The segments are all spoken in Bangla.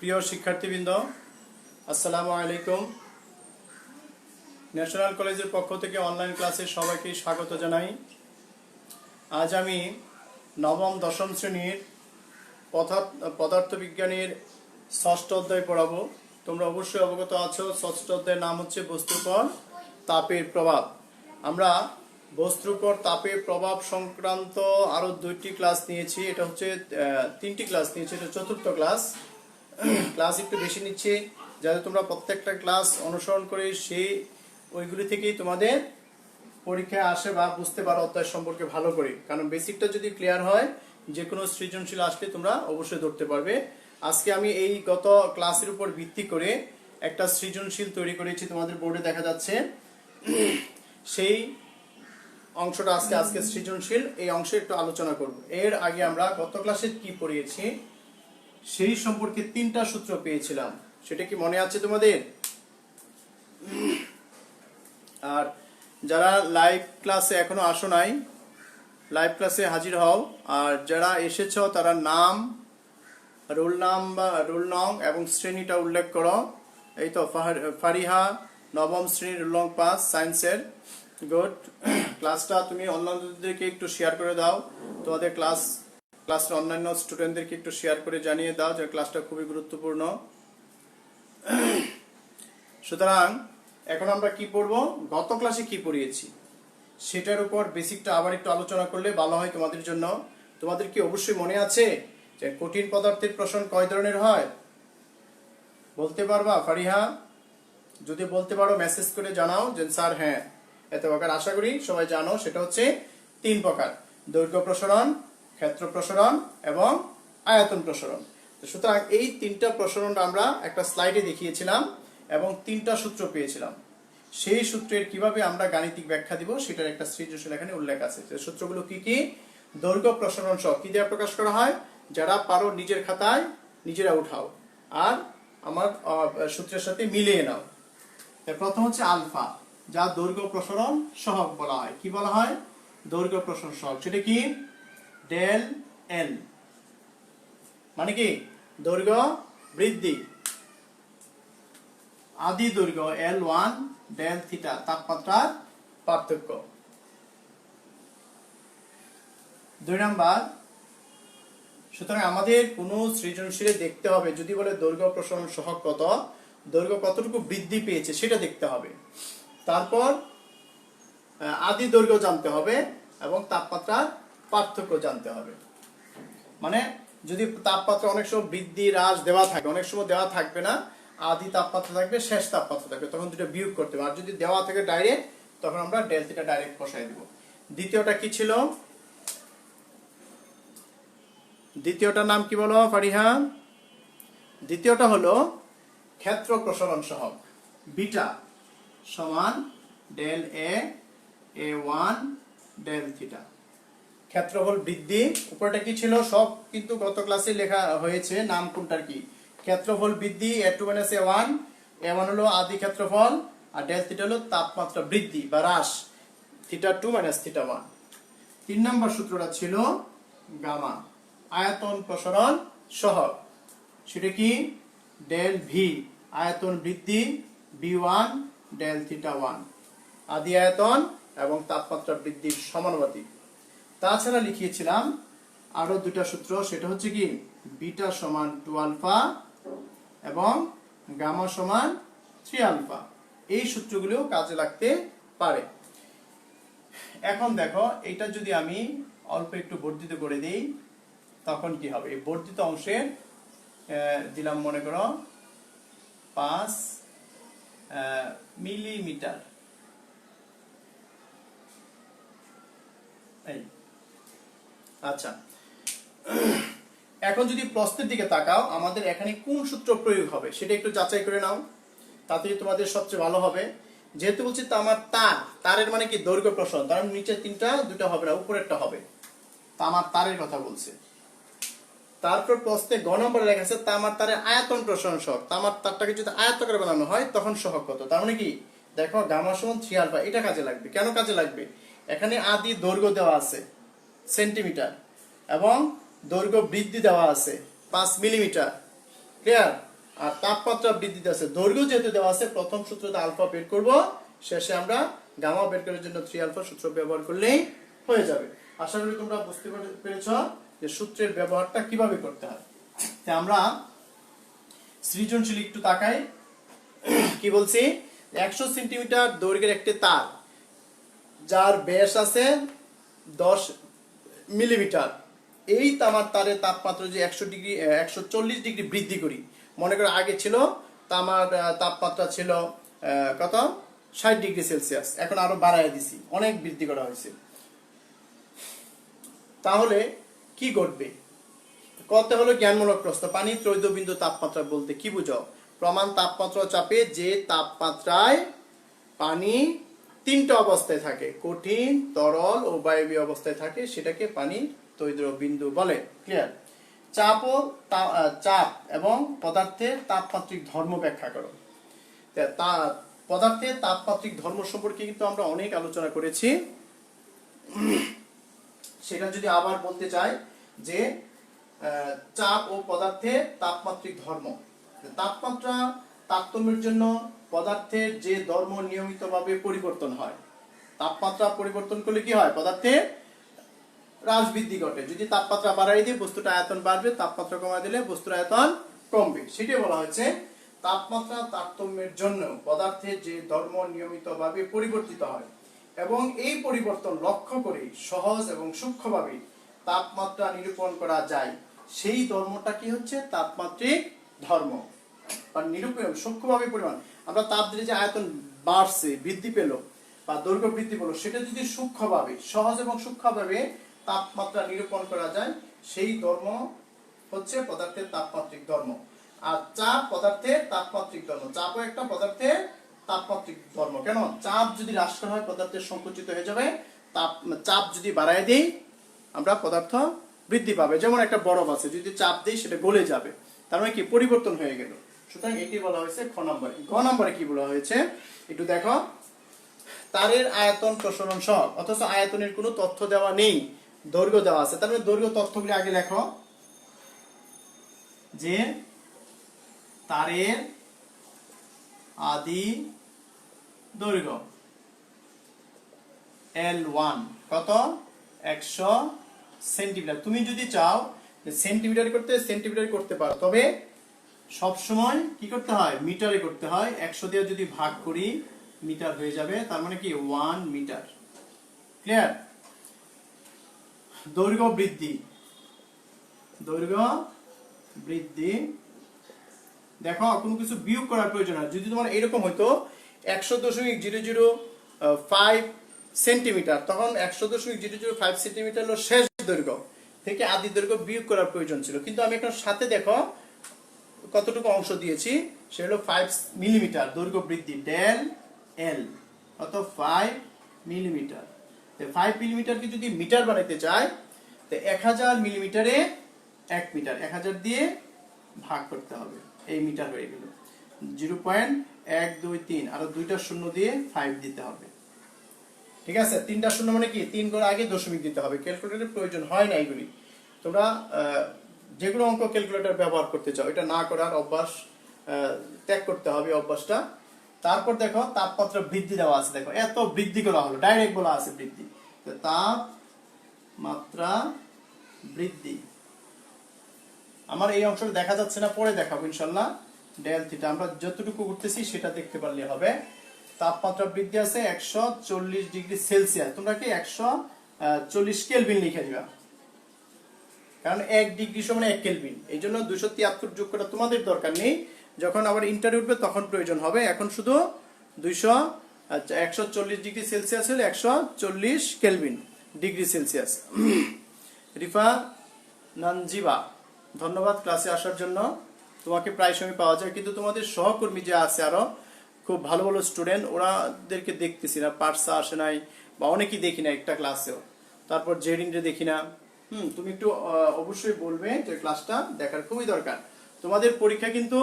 প্রিয় শিক্ষার্থীবৃন্দ, আসসালামু আলাইকুম। ন্যাশনাল কলেজের পক্ষ থেকে অনলাইন ক্লাসে সবাইকে স্বাগত জানাই। আজ আমি নবম দশম শ্রেণীর পদার্থবিজ্ঞানের ষষ্ঠ অধ্যায় পড়াবো। তোমরা অবশ্যই অবগত আছো, ষষ্ঠ অধ্যায়ের নাম হচ্ছে বস্তুর উপর তাপের প্রভাব। আমরা বস্তুর উপর তাপের প্রভাব সংক্রান্ত আরো দুইটি ক্লাস নিয়েছি। এটা হচ্ছে তিনটি ক্লাস নিয়েছি, এটা চতুর্থ ক্লাস। ক্লাস একটু বেশি নিচ্ছে যাতে তোমরা প্রত্যেকটা ক্লাস অনুসরণ করে সেই ওইগুলি থেকেই তোমাদের পরীক্ষায় আসে বা বুঝতে পারো অধ্যায় সম্পর্কে ভালো করে। কারণ বেসিকটা যদি ক্লিয়ার হয়, যে কোনো সৃজনশীল আসলে তোমরা অবশ্যই ধরতে পারবে। আজকে আমি এই গত ক্লাসের উপর ভিত্তি করে একটা সৃজনশীল তৈরি করেছি, তোমাদের বোর্ডে দেখা যাচ্ছে। সেই অংশটা আজকে সৃজনশীল এই অংশে একটু আলোচনা করব। এর আগে আমরা গত ক্লাসে কি পড়িয়েছি সেই সম্পর্কে তিনটা সূত্র পেয়েছিলাম, সেটা কি মনে আছে তোমাদের? আর যারা লাইভ ক্লাসে এখনো আসো নাই, লাইভ ক্লাসে হাজির হও। আর যারা এসেছ তারা নাম, রোল নং এবং শ্রেণীটা উল্লেখ করো। এই তো ফারিহা, নবম শ্রেণীর রোল নং 5 সায়েন্সের। গুড। ক্লাসটা তুমি অন্যান্যদেরকে একটু শেয়ার করে দাও, তোমাদের ক্লাসের অন্যান্য স্টুডেন্টদেরকে একটু শেয়ার করে জানিয়ে দাও যে ক্লাসটা খুবই গুরুত্বপূর্ণ। সুতরাং এখন আমরা কি পড়বো, গত ক্লাসে কি পড়িয়েছি সেটার উপর বেসিকটা আবার একটু আলোচনা করলে ভালো হয় তোমাদের জন্য। তোমাদের কি অবশ্যই মনে আছে যে কঠিন পদার্থের প্রশ্ন কয় ধরনের হয়? বলতে পারবা ফারিহা? যদি বলতে পারো মেসেজ করে জানাও যে স্যার হ্যাঁ এত প্রকার। আশা করি সবাই জানো সেটা হচ্ছে 3 প্রকার: দৈর্ঘ্য প্রসারণ, ক্ষেত্র প্রসারণ এবং আয়তন প্রসারণ। সুতরাং এই 3টা প্রসারণ আমরা একটা স্লাইডে দেখিয়েছিলাম এবং 3টা সূত্র পেয়েছিলাম। সেই সূত্রের কিভাবে আমরা গাণিতিক ব্যাখ্যা দিব সেটার একটা সৃজনশীল এখানে উল্লেখ আছে। সূত্রগুলো কি কি? দৈর্ঘ্য প্রসারণ সহ কি দিয়ে প্রকাশ করা হয়? যারা পারো নিজের খাতায় নিজেরা উঠাও আর আমার সূত্রের সাথে মিলিয়ে নাও। প্রথম হচ্ছে আলফা, যা দৈর্ঘ্য প্রসারণ সহগ বলা হয়। কি বলা হয়? দৈর্ঘ্য প্রসারণ সহগ। সেটা কি? ডেল এল, মানে কি দৈর্ঘ্য বৃদ্ধি। আদি দৈর্ঘ্য L1 ডেল থিটা, তাপমাত্রার পার্থক্য। 2 নাম্বার, সুতরাং আমাদের কোন সৃজনশীলে দেখতে হবে যদি বলে দৈর্ঘ্য প্রসারণ সহগ কত, দৈর্ঘ্য কতটুকু বৃদ্ধি পেয়েছে সেটা দেখতে হবে। তারপর আদি দৈর্ঘ্য জানতে হবে এবং তাপমাত্রার পার্থক্য জানতে হবে। মানে যদি তাপমাত্রা অনেক সময় বৃদ্ধি হ্রাস দেওয়া থাকে, অনেক সময় দেওয়া থাকবে না, আদি তাপমাত্রা থাকবে, শেষ তাপমাত্রা থাকবে, তখন দুটো বিয়োগ করতে হবে। আর যদি দেওয়া থাকে ডাইরেক্ট, তখন আমরা ডেল থিটা ডাইরেক্ট বসাই দিব। দ্বিতীয়টা কি ছিল? দ্বিতীয়টার নাম কি বলো ফারিহা? দ্বিতীয়টা হলো ক্ষেত্র প্রসারণ সহগ। বিটা সমান ডেল A1 ডেল থিটা। ক্ষেত্রফল বৃদ্ধি, উপরটা কি ছিল সব কিন্তু গত ক্লাসে লেখা হয়েছে, নাম কোনটার কি। ক্ষেত্রফল বৃদ্ধি A2 - A1, A1 হলো আদি ক্ষেত্রফল আর ডেল থিটা হলো তাপমাত্রা বৃদ্ধি বা হ্রাস, θ2 - θ1। 3 নম্বর সূত্রটা ছিল গামা, আয়তন প্রসারণ সহগ। সেটা কি? ডেল ভি, আয়তন বৃদ্ধি, B1 ডেল θ1, আদি আয়তন এবং তাপমাত্রা বৃদ্ধির সমানুপাতিক। তাছাড়া লিখিয়েছিলাম আরো 2টা সূত্র, সেটা হচ্ছে কি বিটা সমান 2 আলফা এবং গামা সমান 3 আলফা। এই সূত্রগুলো কাজে লাগতে পারে। এখন দেখো, এটা যদি আমি অল্প একটু বর্ধিত করে দিই তখন কি হবে? এই বর্ধিত অংশে দিলাম মনে করো 5 মিলিমিটার। আচ্ছা, এখন যদি প্রশ্নের দিকে তাকাও, আমাদের এখানে কোন সূত্র প্রয়োগ হবে সেটা একটু যাচাই করে নাও, তাতে তোমাদের সবচেয়ে ভালো হবে। যেহেতু বলছি তামার তারের মানে কি দৈর্ঘ্য প্রসারণ, তার নিচে 3টা, 2টা হবে না, উপরেরটা হবে। তামার তারের কথা বলছে। তারপর প্রশ্নে গ নম্বরে লেখা আছে তামার তারের আয়তন প্রসারণ সহগ। তামার তারটাকে যদি আয়তাকারে বানানো হয় তখন সহগ কত? তার মানে কি দেখো গামা সমান 3 আলফা, এটা কাজে লাগবে। কেন কাজে লাগবে? এখানে আদি দৈর্ঘ্য দেওয়া আছে সেন্টিমিটার এবং দৈর্ঘ্য বৃদ্ধি দেওয়া আছে 5 মিলিমিটার। ক্লিয়ার? আর তাপমাত্রা বৃদ্ধিতে আছে, দৈর্ঘ্য যেহেতু দেওয়া আছে, প্রথম সূত্রতে আলফা বের করব, শেষে আমরা গামা বের করার জন্য 3 আলফা সূত্র ব্যবহার করলেই হয়ে যাবে। আশা করি তোমরা বুঝতে পেরেছো যে সূত্রের ব্যবহারটা কিভাবে করতে হয়। তাই আমরা সৃজনশীল একটু তাকাই। কি বলছি, 100 সেন্টিমিটার দৈর্ঘ্যের একটি তার যার ব্যাস আছে 10 মিলিমিটার, এই তামার তারের তাপমাত্রা যদি 140 ডিগ্রি বৃদ্ধি করি, মনে করো আগে ছিল তামার তাপমাত্রা ছিল কত 60 ডিগ্রি সেলসিয়াস, এখন আরো বাড়ায় দিছি, অনেক বৃদ্ধি করা হয়েছে, তাহলে কি ঘটবে? কত হলো জ্ঞানমূলক প্রশ্ন। পানি ত্রৈধ বিন্দু তাপমাত্রা বলতে কি বুঝো? প্রমাণ তাপমাত্রা চাপে যে তাপমাত্রায় পানি 3টা অবস্থায় থাকে, কঠিন, তরল ও বায়বীয় অবস্থায় থাকে, সেটাকে পানি ত্রৈধ বিন্দু বলে। ক্লিয়ার? চাপ এবং পদার্থের তাপমাত্রিক ধর্ম ব্যাখ্যা করো। পদার্থের তাপমাত্রিক ধর্ম সম্পর্কে কিন্তু আমরা অনেক আলোচনা করেছি, সেটা যদি আবার বলতে চাই যে চাপ ও পদার্থের তাপমাত্রিক ধর্ম। তাপমাত্রা তারতম্যের জন্য পদার্থের যে ধর্ম নিয়মিতভাবে পরিবর্তন হয়। তাপমাত্রা পরিবর্তন করলে কি হয়? পদার্থের হ্রাস বৃদ্ধি ঘটে। যদি তাপমাত্রা বাড়াই দিয়ে বস্তুটা আয়তন বাড়বে, তাপমাত্রা কমায় দিলে বস্তুর আয়তন কমবে। সেটাই বলা হচ্ছে তাপমাত্রা তারতম্যের জন্য পদার্থের যে ধর্ম নিয়মিতভাবে পরিবর্তিত হয় এবং এই পরিবর্তন লক্ষ্য করে সহজ এবং সূক্ষ্মভাবে তাপমাত্রা নিরূপণ করা যায়, সেই ধর্মটা কি হচ্ছে? তাপমাত্রিক ধর্ম বা নিরূপণ সূক্ষ্মভাবে পরিমাণ। আমরা তাপ দিলে যে আয়তন বাড়ছে, বৃদ্ধি পেল বা দৈর্ঘ্য বৃদ্ধি পেল, সেটা যদি সূক্ষ্মভাবে, সহজ এবং সূক্ষ্মভাবে তাপমাত্রা নিরূপণ করা যায়, সেই ধর্ম হচ্ছে পদার্থের তাপমাত্রিক ধর্ম। আর চাপ পদার্থের তাপমাত্রিক ধর্ম। চাপও একটা পদার্থের তাপমাত্রিক ধর্ম। কেন? চাপ যদি হ্রাস করা হয় পদার্থের সংকুচিত হয়ে যাবে, চাপ যদি বাড়ায় দেই আমরা পদার্থ বৃদ্ধি পাবে। যেমন একটা বরফ আছে, যদি চাপ দেই সেটা গলে যাবে, তার মানে কি? পরিবর্তন হয়ে গেল। সুতরাং এটি বলা হয়েছে খ নম্বরে। গ নম্বরে কি বলা হয়েছে একটু দেখো। তারের আয়তন প্রসারণ সহগ, অথচ আয়তনের কোনো তথ্য দেওয়া নেই, দৈর্ঘ্য দেওয়া আছে। তার মানে দৈর্ঘ্য তথ্যগুলি আগে লেখো, যে তারের আদি দৈর্ঘ্য L1 কত? 100 সেন্টিমিটার। তুমি যদি চাও সেন্টিমিটার করতে, সেন্টিমিটার করতে পারো, তবে সব সময় কি করতে হয়? মিটারে করতে হয়। 100 দিয়ে যদি ভাগ করি মিটার হয়ে যাবে, তার মানে কি 1 মিটার। ক্লিয়ার? দৈর্ঘ্য বৃদ্ধি, দৈর্ঘ্য বৃদ্ধি দেখো, কোনো কিছু বিয়োগ করার প্রয়োজন হয়। যদি তোমার এরকম হইতো 100.005 সেন্টিমিটার, তখন 100.005 সেন্টিমিটার হলো শেষ দৈর্ঘ্য, থেকে আদি দৈর্ঘ্য বিয়োগ করার প্রয়োজন ছিল। কিন্তু আমি এখন সাথে দেখো কতটুকু অংশ দিয়েছি, সেটা হলো 5 মিলিমিটার দৈর্ঘ্য বৃদ্ধি, ডেল এল কত? 5 মিলিমিটার। 5 মিলিমিটারকে যদি মিটার বানাইতে চাই, তো 1000 মিলিমিটারে 1 মিটার, 1000 দিয়ে ভাগ করতে হবে, এই মিটার হয়ে গেল। 0.123, আরো 2টা শূন্য দিয়ে 5 দিতে হবে। ঠিক আছে? 3টা শূন্য মানে কি? 3 করে আগে দশমিক দিতে হবে। ক্যালকুলেটরের প্রয়োজন হয় না এগুলি। তোমরা যেগুলো অঙ্ক ক্যালকুলেটর ব্যবহার করতে চাও, এটা না করার অভ্যাস ত্যাগ করতে হবে, অভ্যাসটা। তারপর দেখো তাপমাত্রা বৃদ্ধি দেওয়া আছে, দেখো এত বৃদ্ধি করা হলো, ডাইরেক্ট বলা আছে বৃদ্ধি। তাপমাত্রা বৃদ্ধি, আমার এই অংশটা দেখা যাচ্ছে না, পরে দেখাবো ইনশাআল্লাহ। ডেল থিটা আমরা যতটুকু করতেছি সেটা দেখতে পারলে হবে। তাপমাত্রা বৃদ্ধি আছে 140 ডিগ্রি সেলসিয়াস। তোমরা কি 140 কেলভিন লিখে দিবা, কারণ 1 ডিগ্রি সমান 1 কেলভিন। এই জন্য 273 যোগ করা তোমাদের দরকার নেই, যখন আবার ইন্টার উঠবে তখন প্রয়োজন হবে। এখন শুধু 140 ডিগ্রি সেলসিয়াস হলে 140 kelvin degree Celsius. Rifa Nanjiba, ধন্যবাদ ক্লাসে আসার জন্য। তোমাকে প্রায় সময় পাওয়া যায়, কিন্তু তোমাদের সহকর্মী যে আছে আরো খুব ভালো ভালো স্টুডেন্ট, ওরাদেরকে দেখতেছি না, পার্সা আসে নাই বা অনেকেই দেখি না একটা ক্লাসেও। তারপর জেরিনরে দেখি না। তুমি একটু অবশ্যই বলবে যে ক্লাসটা দেখার খুবই দরকার। তোমাদের পরীক্ষা কিন্তু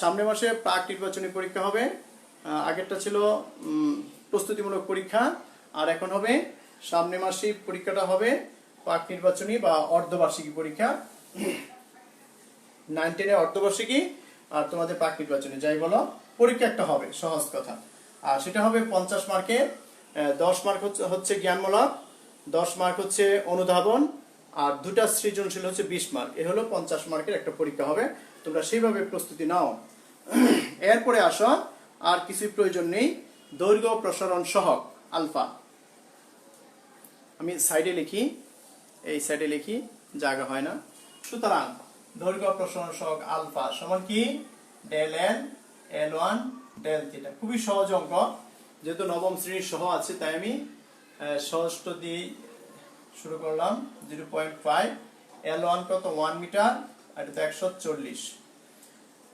সামনের মাসে প্রাক নির্বাচনী পরীক্ষা হবে। আগেরটা ছিল প্রস্তুতিমূলক পরীক্ষা, আর এখন হবে সামনের মাসে পরীক্ষাটা হবে প্রাক নির্বাচনী বা অর্ধবার্ষিকী পরীক্ষা। 9-10 অর্ধবার্ষিকী আর তোমাদের প্রাক নির্বাচনে যাই বলো পরীক্ষা একটা হবে, সহজ কথা। আর সেটা হবে 50 মার্কের। 10 মার্ক হচ্ছে জ্ঞানমূলক, 10 মার্ক হচ্ছে অনুধাবন, আর দুটা সৃজনশীল হচ্ছে 20 মার্ক। এ হলো 50 মার্কের একটা পরীক্ষা হবে, তোমরা সেইভাবে প্রস্তুতি নাও। এরপরে আসো, আর কিছুই প্রয়োজন নেই, দৈর্ঘ্য প্রসারণ সহগ আলফা। আমি সাইডে লিখি, এই সাইডে লিখি, জায়গা হয় না। সুতরাং দৈর্ঘ্য প্রসারণ সহগ আলফা সমান কি, del N L1 del theta. খুবই সহজ অঙ্ক, যেহেতু নবম শ্রেণীর সহ আছে তাই আমি ষষ্ঠ দিয়ে শুরু করলাম। 0.5, L1 কত 1 মিটার, আর এটা তো 140,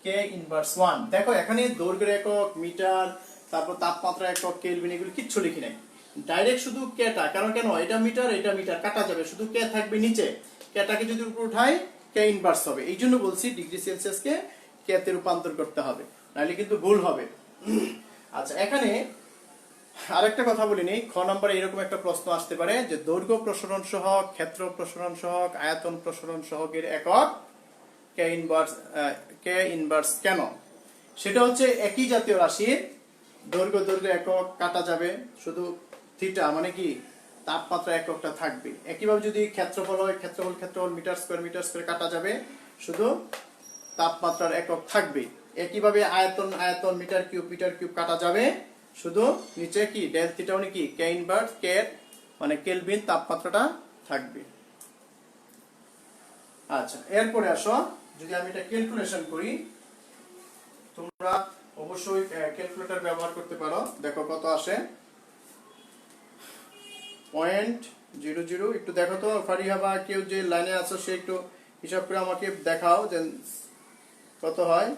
কে ইনভার্স 1। দেখো এখানে দৈর্ঘ্যের একক মিটার, তারপর তাপমাত্রা একক কেলভিন, এগুলো কিচ্ছু লিখি নাই, ডাইরেক্ট শুধু কেটা। কারণ কেন, এটা মিটার কাটা যাবে, শুধু কে থাকবে নিচে, কেটাকে যদি উপর উঠাই কে ইনভার্স হবে। এই জন্য বলছি ডিগ্রি সেলসিয়াসকে কে তে রূপান্তর করতে হবে, নাহলে কিন্তু ভুল হবে। আচ্ছা, এখানে আরেকটা কথা বলিনি, খ নম্বরে এরকম একটা প্রশ্ন আসতে পারে যে দৈর্ঘ্য প্রসারণ সহগ, ক্ষেত্র প্রসারণ সহগ, আয়তন প্রসারণ সহগের একক কে ইনভার্স কেন। সেটা হচ্ছে একই জাতীয় রাশির দৈর্ঘ্য একক কাটা যাবে, শুধু থিটা মানে কি তাপমাত্রা এককটা থাকবে। একইভাবে যদি ক্ষেত্রফল হয়, ক্ষেত্রফল মিটার স্কয়ার কাটা যাবে, শুধু তাপমাত্রার একক থাকবে। একইভাবে আয়তন মিটার কিউব কাটা যাবে, শুধু নিচে কি ডেল থিটা মানে কি কে ইনভার্স কে মানে কেলভিন তাপমাত্রাটা থাকবে। আচ্ছা, এরপরে আসো, যদি আমি এটা ক্যালকুলেশন করি, তোমরা অবশ্যই ক্যালকুলেটর ব্যবহার করতে পারো। দেখো কত আসে, 0.00। একটু দেখো তো ফারিহা বা কেউ যে লাইনে আছো, সে একটু হিসাব করে আমাকে দেখাও যে কত হয়,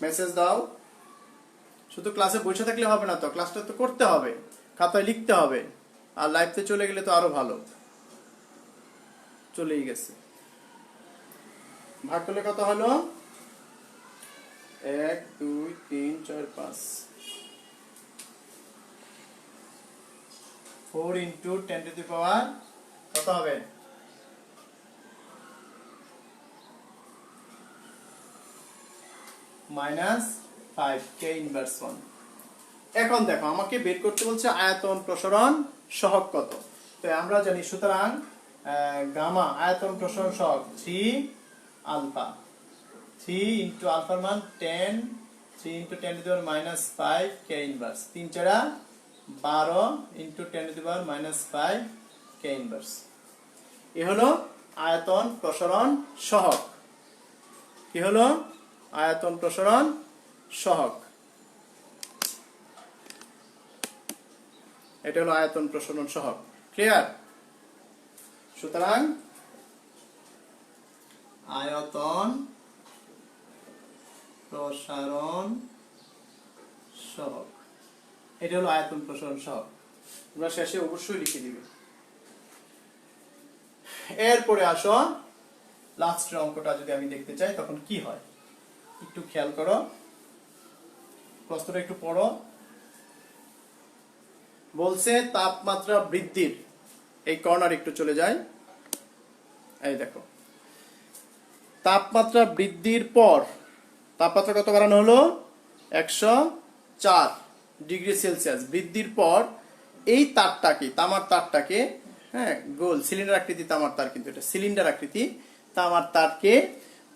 মেসেজ দাও। শুধু ক্লাসে বসে থাকলে হবে না, তো ক্লাসটা তো করতে হবে, খাতায় লিখতে হবে। আর লাইভতে চলে গেলে তো আরো ভালো। চলেই গেছে, ভাগ করলে কত হলো, 1 2 3 4 5, 4 ইন্টু 10 টু দি পাওয়ার কত হবে, -5 কে ইনভার্স 1। এখন দেখো আমাকে বের করতে বলছে আয়তন প্রসারণ সহগ কত। তো আমরা জানি, সুতরাং গামা আয়তন প্রসারণ সহগ 3 আলফা, 3 ইন্টু আলফার মান 10, 3 ইন্টু 10 টু দি পাওয়ার -5 কে inverse, 3 4 12 into 10 to the power -5 কে ইনভার্স। এ হলো আয়তন প্রসারণ সহগ। কি হলো, আয়তন প্রসারণ সহগ। এটা হলো আয়তন প্রসারণ সহগ। ক্লিয়ার? সুতরাং আয়তন প্রসারণ সহগ, এটা হলো আয়তন প্রসারণ সহগ। তোমরা শেষে অবশ্যই লিখে দিবে। এরপরে আসো, লাস্টের অঙ্কটা যদি আমি দেখতে চাই তখন কি হয় একটু খেয়াল করো, প্রশ্নটা একটু পড়ো। বলছে তাপমাত্রা বৃদ্ধির, এই কর্নার একটু চলে যায়, এই দেখো, তাপমাত্রা বৃদ্ধির পর তাপমাত্রা কত বাড়ানো হলো, 104 ডিগ্রি সেলসিয়াস বৃদ্ধির পর এই তারটাকে, তামার তারটাকে, হ্যাঁ গোল সিলিন্ডার আকৃতি তামার তার, কিন্তু এটা সিলিন্ডার আকৃতি তামার তারকে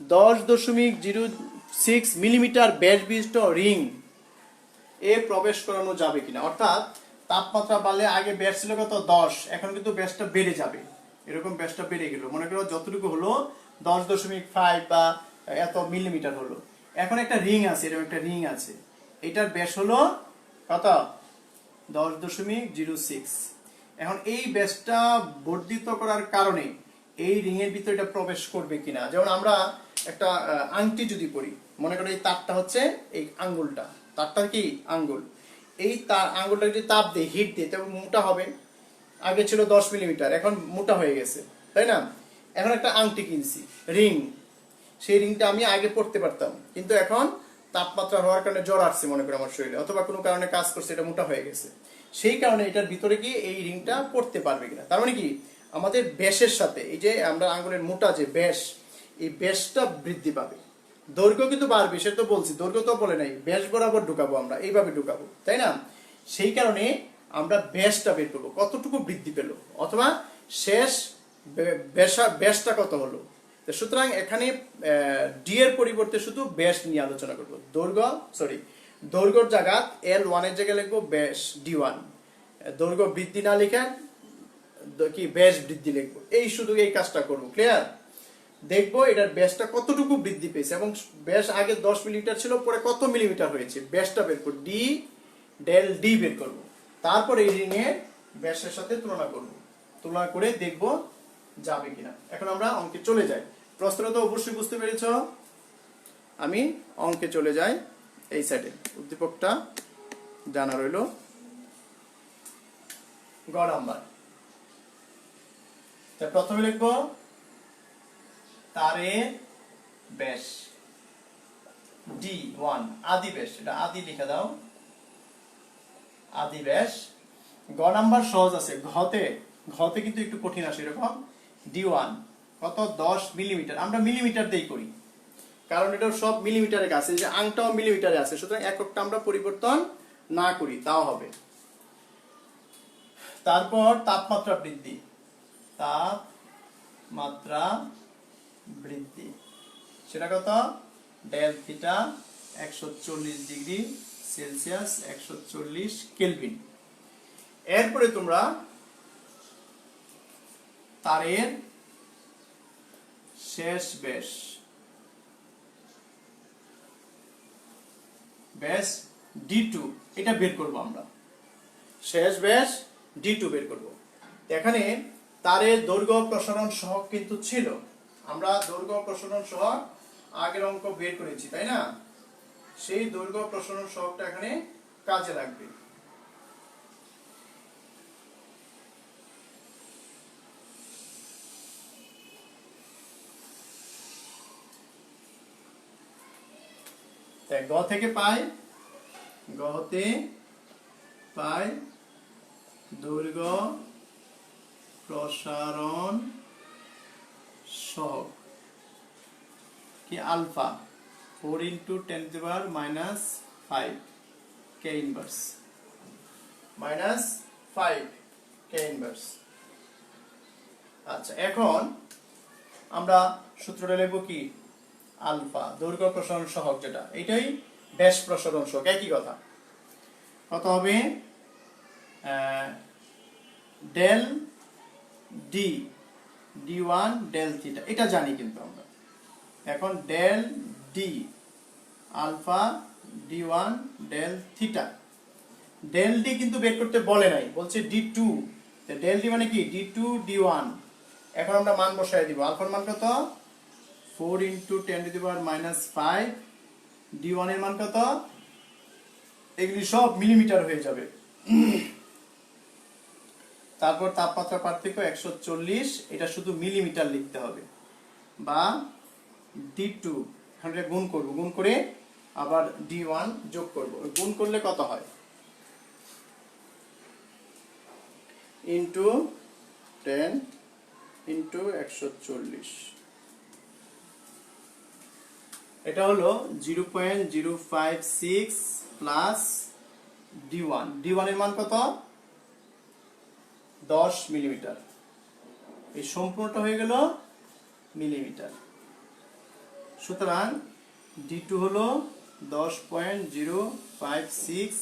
10.06 মিলিমিটার ব্যাস বিশিষ্ট রিং এ প্রবেশ করানো যাবে কিনা। অর্থাৎ তাপমাত্রা বাড়লে আগে ব্যাস ছিল কত 10, এখন কিন্তু ব্যাসটা বেড়ে যাবে, এরকম ব্যাসটা বেড়ে গেল, মনে করো যতটুকু হলো 10.5 বা এত মিলিমিটার হলো। এখন একটা রিং আছে, এরকম একটা রিং আছে, এটার ব্যাস হলো কত 10.06। এখন এই ব্যাসটা বর্ধিত করার কারণে এই রিং এর ভিতরে এটা প্রবেশ করবে কিনা। যেমন আমরা একটা আংটি যদি পরি, মনে করো এই তারটা হচ্ছে এই আঙ্গুলটা, তারটা কি আঙ্গুল, এই তার আঙ্গুলটা যদি তাপ দিয়ে হিট দিয়ে তবে মোটা হবে। আগে ছিল 10 মিলিমিটার, এখন মোটা হয়ে গেছে, তাই না। এখন একটা আংটি কিনছি রিং, সেই রিংটা আমি আগে পড়তে পারতাম, কিন্তু এখন তাপমাত্রা হওয়ার কারণে জ্বর আসছে মনে করি আমার শরীরে, অথবা কোনো কারণে কাজ করছে, এটা মোটা হয়ে গেছে, সেই কারণে এটার ভিতরে কি এই রিংটা পড়তে পারবে কিনা। তার মানে কি আমাদের ব্যাসের সাথে এই যে আমরা আঙ্গুলের মোটা যে ব্যাস, এই ব্যাসটা বৃদ্ধি পাবে। দৈর্ঘ্য কিন্তু বাড়বে, সেটা তো বলছি, দৈর্ঘ্য তো বলে নাই, ব্যাস বরাবর ঢুকাবো আমরা, এইভাবে ঢুকাবো, তাই না? সেই কারণে আমরা ব্যাসটা বের করবো, কতটুকু বৃদ্ধি পেল, অথবা শেষ ব্যাসটা কত হলো। সুতরাং এখানে ডি এর পরিবর্তে শুধু ব্যাস নিয়ে আলোচনা করবো। দৈর্ঘ্যর জায়গা L1 এর জায়গায় লিখবো ব্যাস D1, দৈর্ঘ্য বৃদ্ধি না লিখে কি ব্যাস বৃদ্ধি লিখবো, এই শুধু এই কাজটা করবো। ক্লিয়ার? দেখবো এটার ব্যাসটা কতটুকু বৃদ্ধি পেয়েছে, এবং ব্যাস আগে 10 মিলিমিটার ছিল, পরে কত মিলিমিটার হয়েছে, ব্যাসটা বের করবো, ডেল ডি বের করবো। তারপর এই রিং এর ব্যাসের সাথে তুলনা করে দেখবো যাবে কিনা। এখন আমরা অঙ্কে চলে যাই। প্রশ্নটা তো অবশ্যই বুঝতে পেরেছ। আমি অঙ্কে চলে যাই। এই সাইডে উদ্দীপকটা জানা রইল। গ নাম্বার, প্রথমে লিখবো তারের ব্যাস D1, আদি ব্যাস, এটা আদি লিখে দাও, আদি ব্যাস। গ নাম্বার সহজ আছে, ঘতে কিন্তু একটু কঠিন আসে। এরকম D1 কত, 10 মিলিমিটার। আমরা মিলিমিটার দিয়ে করি, কারণ এটা সব মিলিমিটারে আছে, যে আংটাও মিলিমিটারে আছে, সুতরাং এককটা আমরা পরিবর্তন না করি তাও হবে। তারপর তাপমাত্রা বৃদ্ধি, সেটা কত, del theta 140 degree Celsius, 140 Kelvin. এরপরে তোমরা তারের শেষ ব্যাস D2, এটা বের করব আমরা, শেষ ব্যাস D2 বের করব। এখানে তারের দৈর্ঘ্য প্রসারণ সহগ কিন্তু ছিল, আমরা দৈর্ঘ্য প্রসারণ সহগ আগের অঙ্ক বের করেছি, তাই না? সেই দৈর্ঘ্য প্রসারণ সহগটা এখানে কাজে লাগবে। গ থেকে পাই দৈর্ঘ্য প্রসারণ সহগ কি, alpha 4 × 10⁻⁵ K inverse, -5 K inverse. আচ্ছা, এখন আমরা সূত্রটা লিখব কি, আলফা দৈর্ঘ্য প্রসারণ সহগ, যেটা এটাই ব্যাস প্রসারণ সহগ, একই কথা। কত হবে, ডেল D1 ডেল থিটা, এটা জানি কিন্তু আমরা। এখন del D alpha D1 del theta, del D কিন্তু বের করতে বলে নাই, বলছে D2। ডেল ডি মানে কি, D2 D1। এখন আমরা মান বসাই দিব। আলফার মান কত, 4 × 10⁻⁵, D1 এর মান কত, এগুলি সব মিলিমিটার হয়ে যাবে। তারপর তাপমাত্রা পার্থক্য 140, এটা শুধু মিলিমিটার লিখতে হবে, বা D2 গুণ করব, গুণ করে আবার D1 যোগ করব, গুণ করলে কত হয়, ইনটু 10 × 140, এটা হলো 0.056 প্লাস D1 এর মান কত, 10 মিলিমিটার। এই সম্পূর্ণটা হয়ে গেল মিলিমিটার। সুতরাং D2 হলো 10.056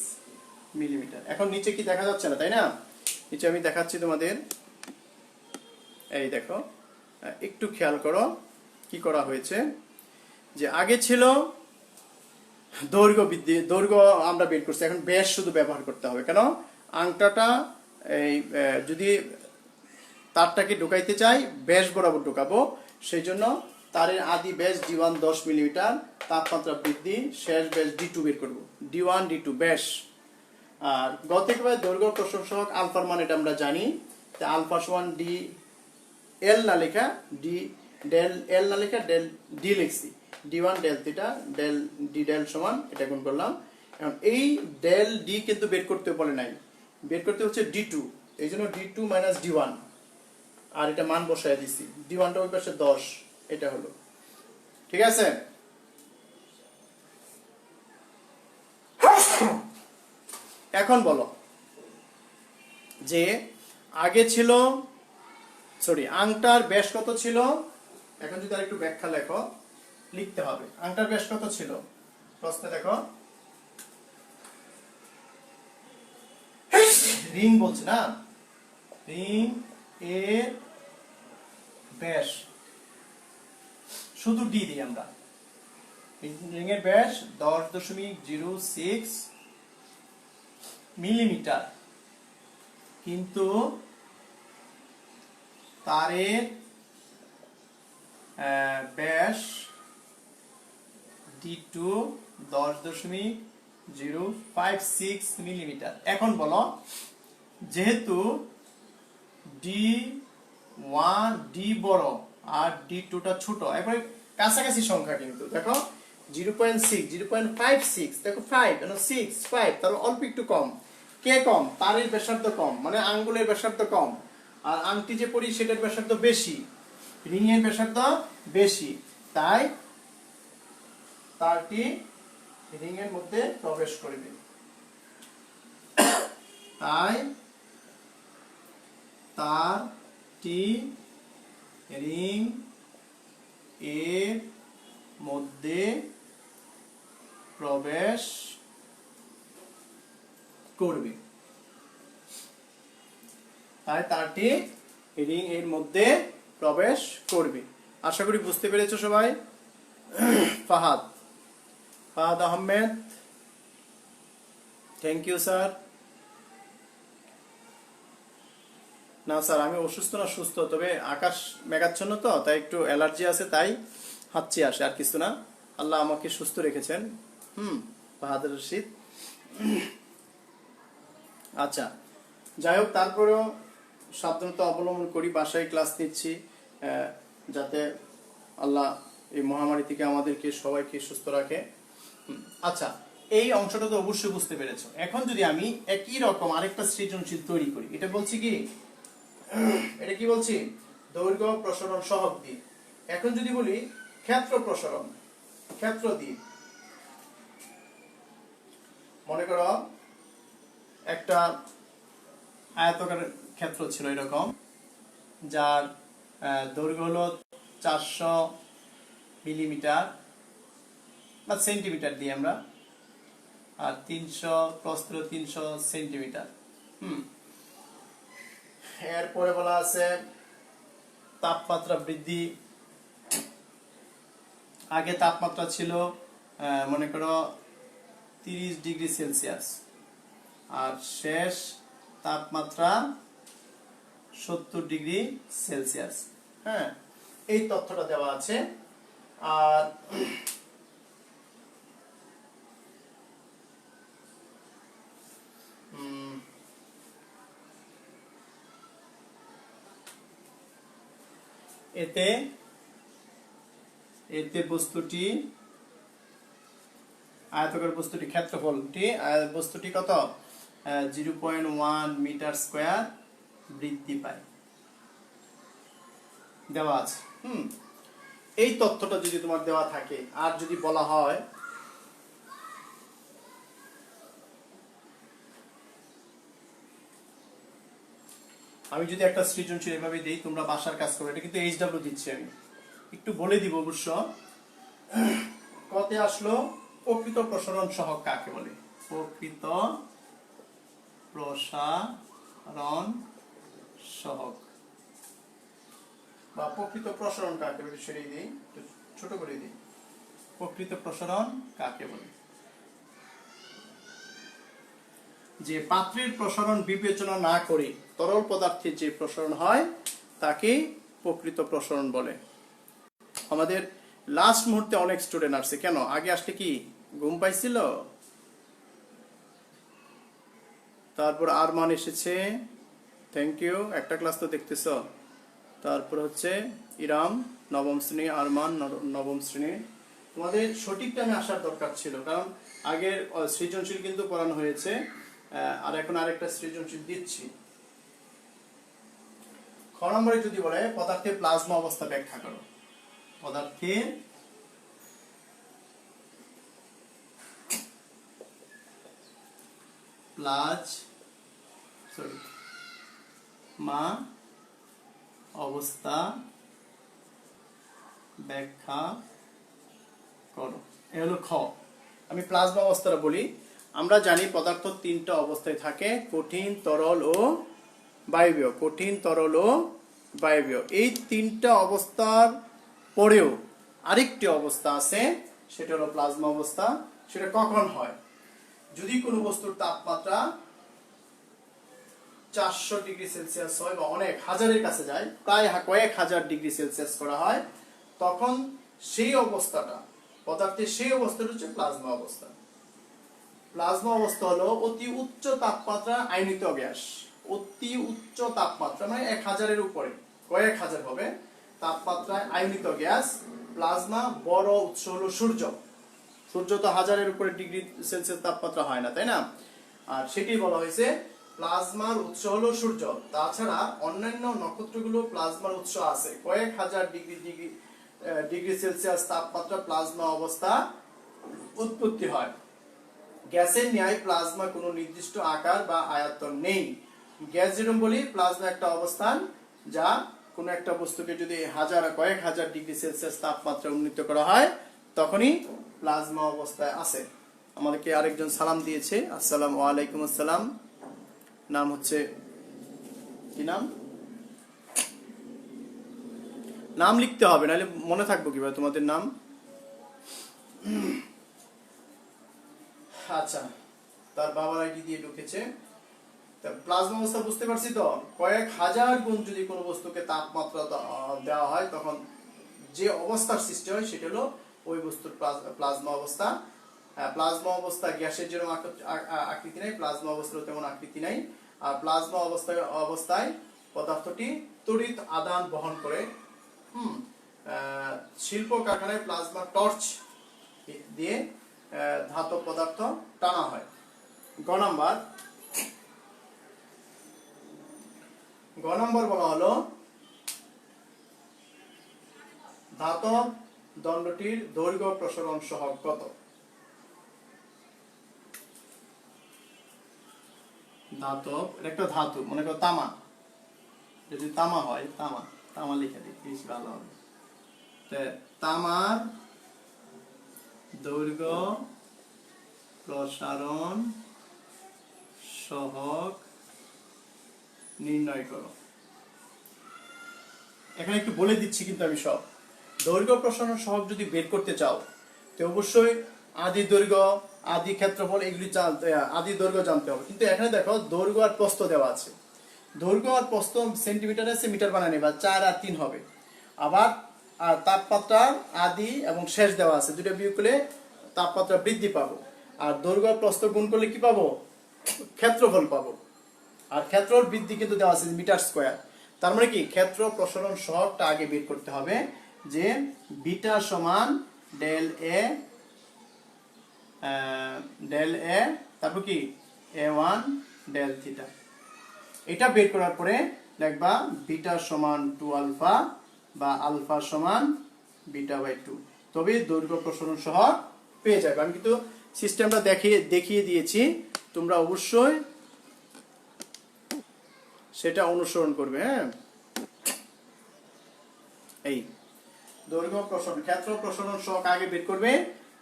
মিলিমিটার। এখন নিচে কি দেখা যাচ্ছে না, তাই না? নিচে আমি দেখাচ্ছি তোমাদের, এই দেখো, একটু খেয়াল করো কি করা হয়েছে। যে আগে ছিল দৈর্ঘ্য আমরা বের করছি, এখন ব্যাস শুধু ব্যবহার করতে হবে। কেন, আংটাটা এই যদি তারটাকে ঢুকাইতে চাই, ব্যাস বরাবর ঢুকাবো, সেই জন্য তারের আদি ব্যাস D1 10 মিলিমিটার, তাপমাত্রা বৃদ্ধি, শেষ ব্যাস D2 বের করব, D1 D2 ব্যাস। আর গ থেকে পাই দৈর্ঘ্য প্রসারণ সহগ আলফার মান, এটা আমরা জানি, আলফা সমান DL না লেখা ডেল L না লেখা ডেল D লিখছি, D1 del theta del D del সমান, এটা গুণ করলাম। এখন এই ডেল D কিন্তু বের করতে বলে নাই, বের করতে হচ্ছে D2, এই জন্য D2 - D1, আর এটা মান বসায় দিছি, D1টা ওই পাশে 10, এটা হলো, ঠিক আছে? এখন বলো যে আগে ছিল, সরি, আংটার ব্যাস কত ছিল? এখন যদি আর একটু ব্যাখ্যা লেখো, লিখতে হবে আংটার ব্যাস কত ছিল। প্রশ্নে দেখো, রিং বলছে না, রিং এর ব্যাস, শুধু ডি দিই আমরা, রিং এর ব্যাস 10.06 মিলিমিটার, কিন্তু তারের ব্যাস D2 10.056 মিলিমিটার। এখন বলো, যেহেতু D1 বড় আর D2 টা ছোট, এবারে কাছাকাছি সংখ্যা, কিন্তু দেখো 0.6 0.56, দেখো 5 6 5, তার অল্প একটু কম। কে কম? তারের ব্যাসার্ধ কম, মানে আঙ্গুলের ব্যাসার্ধ কম, আর আংটি যে পরি সেটার ব্যাসার্ধ বেশি, রিং এর ব্যাসার্ধ বেশি, তাই তারটি রিং এর মধ্যে প্রবেশ করবে। তাই তারটি রিং এর মধ্যে প্রবেশ করবে। তাই তারটি রিং এর মধ্যে প্রবেশ করবে। আশা করি বুঝতে পেরেছো সবাই। Fahad Ahmed, thank you sir. না স্যার, আমি অসুস্থ না, সুস্থ, তবে আকাশ মেঘাচ্ছন্ন তো, তাই একটু অ্যালার্জি আছে, তাই হাঁচি আসে, আর কিছু না। আল্লাহ আমাকে সুস্থ রেখেছেন। বাহাদুর রশিদ। আচ্ছা, যাই হোক, তারপরেও সাবধানতা অবলম্বন করি, বাসায় ক্লাস নিচ্ছি, যাতে আল্লাহ এই মহামারী থেকে আমাদেরকে সবাইকে সুস্থ রাখে। আচ্ছা, এই অংশটা তো অবশ্যই বুঝতে পেরেছো। এখন যদি আমি একই রকম আরেকটা সৃজনশীল তৈরি করি, এটা বলছি কি, এটা কি বলছি, দৈর্ঘ্য প্রসারণ সহগ দিই। এখন যদি বলি ক্ষেত্র প্রসারণ, ক্ষেত্র দিই, মনে করো একটা আয়তকার ক্ষেত্র ছিল এরকম, যার দৈর্ঘ্য হলো 400 মিলিমিটার বা সেন্টিমিটার দিই আমরা, আর 300 প্রস্থ 300 সেন্টিমিটার। এরপরে বলা আছে তাপমাত্রা বৃদ্ধি। আগে তাপমাত্রা ছিল মনে করো 30 ডিগ্রি সেলসিয়াস, আর শেষ তাপমাত্রা 70 ডিগ্রি সেলসিয়াস। হ্যাঁ, এই তথ্যটা দেওয়া আছে। আর এতে বস্তুটি, আয়তকার বস্তুটি, ক্ষেত্রফলটি, বস্তুটি কত 0.1 মিটার স্কয়ার বৃদ্ধি পায়, দেওয়া আছে। এই তথ্যটা যদি তোমার দেওয়া থাকে, আর যদি বলা হয় আমি যদি একটা সৃজনশীল এভাবে দিই, তোমরা বাসার কাজ করো, এটা কিন্তু HW দিচ্ছি আমি, একটু বলে দিব অবশ্য। কতে আসলো প্রকৃত প্রসারণ সহগ কাকে বলে? প্রকৃত প্রসারণ সহগ বা প্রকৃত প্রসারণ কাকে বলে, সেটাই দিই, ছোট করে দিই। প্রকৃত প্রসারণ কাকে বলে? যে পাত্রের প্রসারণ বিবেচনা না করে তরল পদার্থের যে প্রসারণ হয় তাকে প্রকৃত প্রসারণ বলে। আমাদের লাস্ট মুহূর্তে অনেক স্টুডেন্ট আসছে, কেন? আগে আসলে কি ঘুম পাইছিল? তারপর আরমান এসেছে, থ্যাংক ইউ, একটা ক্লাস তো দেখতেছ। তারপর হচ্ছে ইরাম নবম শ্রেণী, আরমান নবম শ্রেণী। তোমাদের সঠিক টাইমে আসার দরকার ছিল, কারণ আগের সৃজনশীল কিন্তু পড়ানো হয়েছে, আর এখন আরেকটা সৃজনশীল দিচ্ছি। খ নম্বরে যদি বলে পদার্থের প্লাজমা অবস্থা ব্যাখ্যা করো। পদার্থের প্লাজমা অবস্থা ব্যাখ্যা করো। এ হলো খ। আমি প্লাজমা অবস্থাটা বলি। আমরা জানি পদার্থ তিনটা অবস্থায় থাকে, কঠিন, তরল ও বায়বীয়। কঠিন, তরল ও বায়বীয়, এই তিনটা অবস্থার পরেও আরেকটি অবস্থা আছে, সেটা হলো প্লাজমা অবস্থা। সেটা কখন হয়? যদি কোনো বস্তুর তাপমাত্রা 400 ডিগ্রি সেলসিয়াস হয় বা অনেক হাজারের কাছে যায়, প্রায় কয়েক হাজার ডিগ্রি সেলসিয়াস করা হয়, তখন সেই অবস্থাটা, পদার্থের সেই অবস্থাটা হচ্ছে প্লাজমা অবস্থা। প্লাজমা অবস্থা হলো অতি উচ্চ তাপমাত্রা আয়নিত গ্যাস। অতি উচ্চ তাপমাত্রা মানে 1000-এর উপরে, কয়েক হাজার হবে তাপমাত্রায় আয়নিত গ্যাস। প্লাজমা বড় উৎস হলো সূর্য। সূর্য তো 1000-এর উপরে ডিগ্রি সেলসিয়াস তাপমাত্রা হয় না, তাই না? আর সেটি বলা হয়েছে প্লাজমার উৎস হলো সূর্য। তাছাড়া অন্যান্য নক্ষত্রগুলো প্লাজমার উৎস আছে। কয়েক হাজার ডিগ্রি সেলসিয়াস তাপমাত্রা প্লাজমা অবস্থা উৎপত্তি হয়। গ্যাসের ন্যায় প্লাজমা কোনো নির্দিষ্ট আকার বা আয়তন নেই। গ্যাস যেরকম বলি, প্লাজমা একটা অবস্থান যা কোনো একটা বস্তুকে যদি কয়েক হাজার ডিগ্রি সেলসিয়াস তাপমাত্রা উন্নীত করা হয়, তখনই প্লাজমা অবস্থায় আছে। আমাদেরকে আরেকজন সালাম দিয়েছে, আসসালামু আলাইকুম আসসালাম। নাম হচ্ছে কি নাম? নাম লিখতে হবে, নাহলে মনে থাকবো কিভাবে তোমাদের নাম? আচ্ছা, তার বাবার আইডি দিয়ে ঢুকেছে। প্লাজমা অবস্থা বুঝতে পারছি তো, কয়েক হাজার গুণ যদি কোনো বস্তুকে তাপমাত্রা দেওয়া হয়, তখন যে অবস্থার সৃষ্টি হয় সেটা হলো ওই বস্তুর প্লাজমা অবস্থা। প্লাজমা অবস্থা গ্যাসের যেরকম আকৃতি নাই, প্লাজমা অবস্থার তেমন আকৃতি নাই। আর প্লাজমা অবস্থায় পদার্থটি তড়িৎ আদান বহন করে। শিল্প কারখানায় প্লাজমা টর্চ দিয়ে ধাতব পদার্থ টানা হয়। গ নম্বর বলা হলো ধাতব দণ্ডটির দৈর্ঘ্য প্রসারণ সহগ কত? ধাতব, এটা একটা ধাতু, মনে করো তামা। যদি তামা হয়, তামা লিখে দিই, বেশি ভালো হবে। তামার দৈর্ঘ্য প্রসারণ সহগ নির্ণয় করো। এখানে একটু বলে দিচ্ছি কিন্তু আমি সব। দৈর্ঘ্য প্রসারণ সহগ যদি বের করতে চাও, তো অবশ্যই আদি দৈর্ঘ্য, আদি ক্ষেত্রফল, এগুলি আদি দৈর্ঘ্য জানতে হবে। কিন্তু এখানে দেখো দৈর্ঘ্য আর প্রস্থ দেওয়া আছে। দৈর্ঘ্য আর প্রস্থ সেন্টিমিটার আছে, মিটার বানানি বা 4 আর 3 হবে। আবার আর তাপমাত্রার আদি এবং শেষ দেওয়া আছে, দুটো বিয়োগ করলে তাপমাত্রা বৃদ্ধি পাবো। আর দৈর্ঘ্য আর প্রস্থ গুণ করলে কি পাবো? ক্ষেত্রফল পাবো। আর ক্ষেত্রফল বৃদ্ধি কিন্তু দেওয়া আছে মিটার স্কয়ার। তার মানে কি, ক্ষেত্র প্রসারণ সহগটা আগে বের করতে হবে, যে বিটা সমান ডেল এ তারপর কি a1 ডেল থিটা। এটা বের করার পরে দেখবা বিটা সমান 2 আলফা বা আলফা সমান বিটা বাই 2, তবে দৈর্ঘ্য প্রসারণ সহগ পেয়ে যাবে। আমি কিন্তু সিস্টেমটা দেখিয়ে দিয়েছি, তোমরা অবশ্যই সেটা অনুসরণ করবে। হ্যাঁ, এই দৈর্ঘ্য প্রসারণ, ক্ষেত্র প্রসারণ সহগ আগে বের করবে।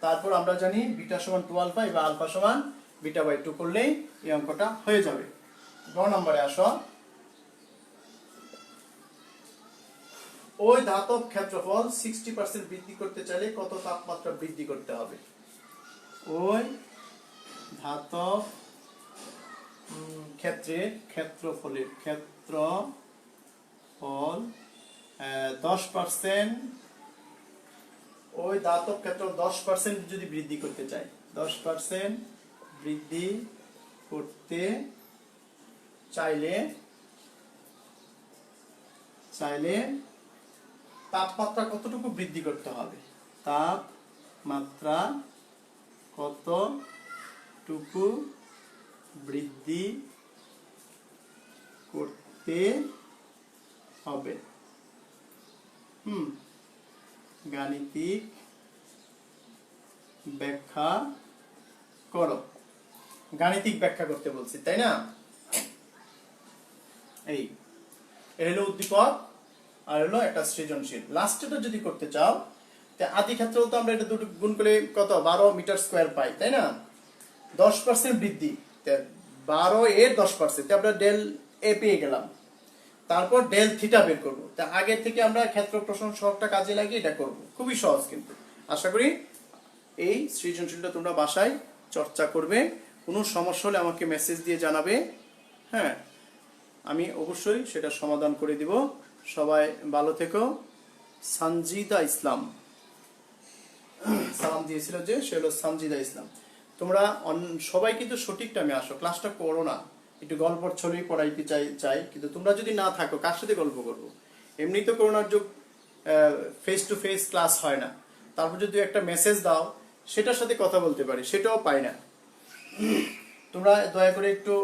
তারপর আমরা জানি বিটা সমান 2 আলফা বা আলফা সমান বিটা বাই 2 করলেই এই অঙ্কটা হয়ে যাবে। গ নম্বরে আসো। ওই ধাতব ক্ষেত্রফল 60% বৃদ্ধি করতে চাইলে কত তাপমাত্রা বৃদ্ধি করতে হবে? ওই ধাতব ক্ষেত্রফল 10%, ওই ধাতব ক্ষেত্রফল 10% যদি বৃদ্ধি করতে চাই, 10% বৃদ্ধি করতে চাইলে তাপমাত্রা কতটুকু বৃদ্ধি করতে হবে? তাপমাত্রা কতটুকু বৃদ্ধি করতে হবে? গাণিতিক ব্যাখ্যা করো। গাণিতিক ব্যাখ্যা করতে বলছি, তাই না? এই এটা হলো উদ্দীপক আর হলো একটা সৃজনশীল। লাস্টেটা যদি করতে চাও, আদি ক্ষেত্র তো আমরা এটা দুটো গুণ করে কত 12 মিটার স্কয়ার পাই, তাই না? 10% বৃদ্ধি, 12 এর 10%, আমরা ডেল এ পেয়ে গেলাম। তারপর ডেল থিটা বের করবো। তা আগে থেকে আমরা ক্ষেত্র প্রসারণ সহগটা কাজে লাগিয়ে এটা করব। খুবই সহজ কিন্তু। আশা করি এই সৃজনশীলটা তোমরা বাসায় চর্চা করবে। কোনো সমস্যা হলে আমাকে মেসেজ দিয়ে জানাবে। হ্যাঁ, আমি অবশ্যই সেটা সমাধান করে দিব। সবাই ভালো থেকো। সানজিদা ইসলাম সালাম দিয়েছিল, যে সে হলো সানজিদা ইসলাম। তোমরা সবাই কিন্তু সঠিক টাইমে আসো, ক্লাসটা করো না। একটু গল্প ছলেই পড়াইতে চাই, কিন্তু তোমরা যদি না থাকো কার সাথে গল্প করবো? এমনি তো করোনার যুগ, ফেস টু ফেস ক্লাস হয় না। তারপর যদি একটা মেসেজ দাও, সেটার সাথে কথা বলতে পারি, সেটাও পাই না। তোমরা দয়া করে একটু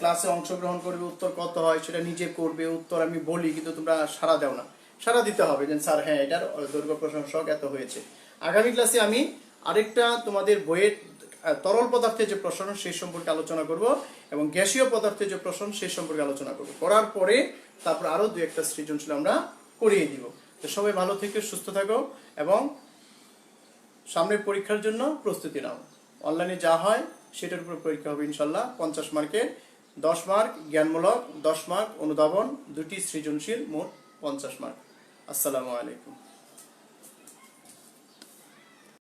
ক্লাসে অংশগ্রহণ করবে, উত্তর কত হয় সেটা নিজে করবে, উত্তর আমি বলি কিন্তু তোমরা সাড়া দাও না। সাড়া দিতে হবে যে স্যার হ্যাঁ এটার দৈর্ঘ্য প্রশংসক এত হয়েছে। আগামী ক্লাসে আমি আরেকটা তোমাদের বইয়ের তরল পদার্থের যে প্রসারণ সেই সম্পর্কে আলোচনা করব, এবং গ্যাসীয় পদার্থের যে প্রসারণ সেই সম্পর্কে আলোচনা করব। করার পরে তারপর আরো দু একটা সৃজনশীল আমরা করিয়ে দিব। তো সবাই ভালো থেকে সুস্থ থাকো এবং সামনের পরীক্ষার জন্য প্রস্তুতি নাও। অনলাইনে যা হয় সেটার উপর পরীক্ষা হবে ইনশাল্লাহ। 50 মার্কের, 10 মার্ক জ্ঞানমূলক, 10 মার্ক অনুধাবন, 2টি সৃজনশীল, মোট 50 মার্ক। আসসালামু আলাইকুম।